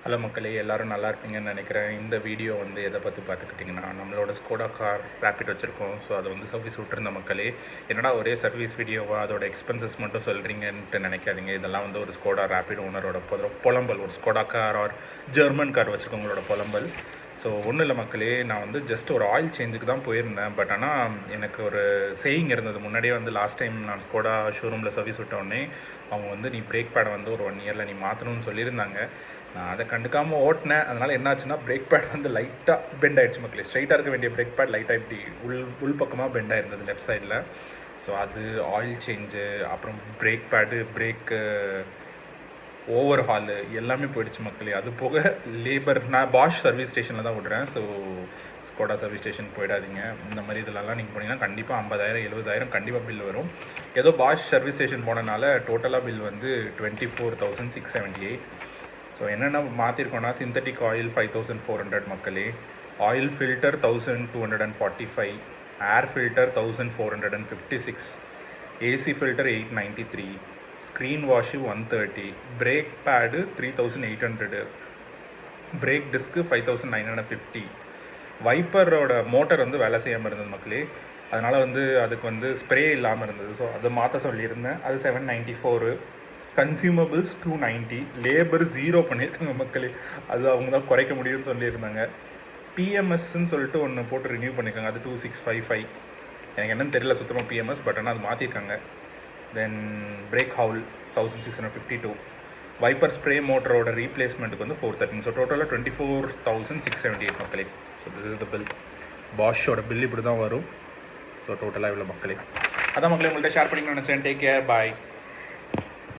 Hello மக்களே, எல்லோரும் நல்லா இருப்பீங்கன்னு நினைக்கிறேன். இந்த வீடியோ எதை பற்றி பார்த்துக்கிட்டிங்கன்னா, நம்மளோட ஸ்கோடா கார் ரேப்பிட் வச்சுருக்கோம். ஸோ அதை சர்வீஸ் விட்டுருந்த மக்களே, என்னடா ஒரே சர்வீஸ் வீடியோவாக அதோட எக்ஸ்பென்சஸ் மட்டும் சொல்கிறீங்கன்ட்டு நினைக்காதீங்க. இதெல்லாம் ஒரு ஸ்கோடா ரேப்பிட் ஓனரோட புலம்பல், ஒரு Skoda car or German car வச்சுருக்கவங்களோட புலம்பல். ஸோ ஒன்றும் இல்லை மக்களே, நான் ஜஸ்ட் ஒரு ஆயில் சேஞ்சுக்கு தான் போயிருந்தேன். பட் ஆனால் எனக்கு ஒரு சேயிங் இருந்தது முன்னாடியே. லாஸ்ட் டைம் நான் ஸ்கோடா ஷோரூமில் சர்வீஸ் விட்டோடனே அவங்க நீ பிரேக் பேடை ஒரு 1 இயரில் நீ மாற்றணும்னு சொல்லியிருந்தாங்க. நான் அதை கண்டுக்காமல் ஓட்டினேன். அதனால் என்னாச்சுன்னா, பிரேக் பேட் லைட்டாக பெண்ட் ஆகிடுச்சு மக்களே. ஸ்ட்ரைட்டாக இருக்க வேண்டிய பிரேக் பேட் லைட்டாக இப்படி உள் பக்கமாக பெண்ட் ஆகிருந்தது லெஃப்ட் சைடில். ஸோ அது ஆயில் சேஞ்சு, அப்புறம் brake pad, brake overhaul எல்லாமே போயிடுச்சு மக்களே. அது போக லேபர், நான் பாஷ் சர்வீஸ் ஸ்டேஷனில் தான் விட்றேன். ஸோ ஸ்கோடா சர்வீஸ் ஸ்டேஷன் போயிடாதீங்க. இந்த மாதிரி இதெல்லாம் நீங்கள் போனீங்கன்னா கண்டிப்பாக 50,000 70,000 கண்டிப்பாக பில் வரும். ஏதோ பாஷ் சர்வீஸ் ஸ்டேஷன் போனனால டோட்டலாக பில் 24,678. ஸோ என்னென்ன மாற்றிருக்கோன்னா, சிந்தட்டிக் ஆயில் 5,400 மக்களே, oil filter 1,245, air filter 1,456, AC filter 893, screen wash 130, brake pad 3,800, brake disc 5,950, வைப்பரோட மோட்டர் வேலை செய்யாமல் இருந்தது மக்களே. அதனால் அதுக்கு ஸ்ப்ரே இல்லாமல் இருந்தது. ஸோ அதை மாற்ற சொல்லியிருந்தேன். அது 794. கன்சியூமபிள்ஸ் 290, லேபர் 0 பண்ணியிருக்காங்க மக்களே. அது அவங்க தான் குறைக்க முடியும்னு சொல்லியிருந்தாங்க. பிஎம்எஸ்ன்னு சொல்லிட்டு ஒன்று போட்டு ரினியூ பண்ணியிருக்காங்க. அது 2655. எனக்கு என்னன்னு தெரியல சுத்தமாக பிஎம்எஸ், பட் ஆனால் அது மாற்றிருக்காங்க. Then brake haul 1,652, wiper spray மோட்டரோட ரீப்ளேஸ்மெண்ட்டுக்கு 413. ஸோ டோட்டலாக 24,678 மக்களே. So this is the bill. பாஷோட பில் இப்படி தான் வரும். ஸோ டோட்டலாக இவ்வளோ மக்களே. அதான் மக்களே, உங்கள்கிட்ட ஷேர் பண்ணிக்கணும்னு நினச்சேன். டேக் கேர், பாய்.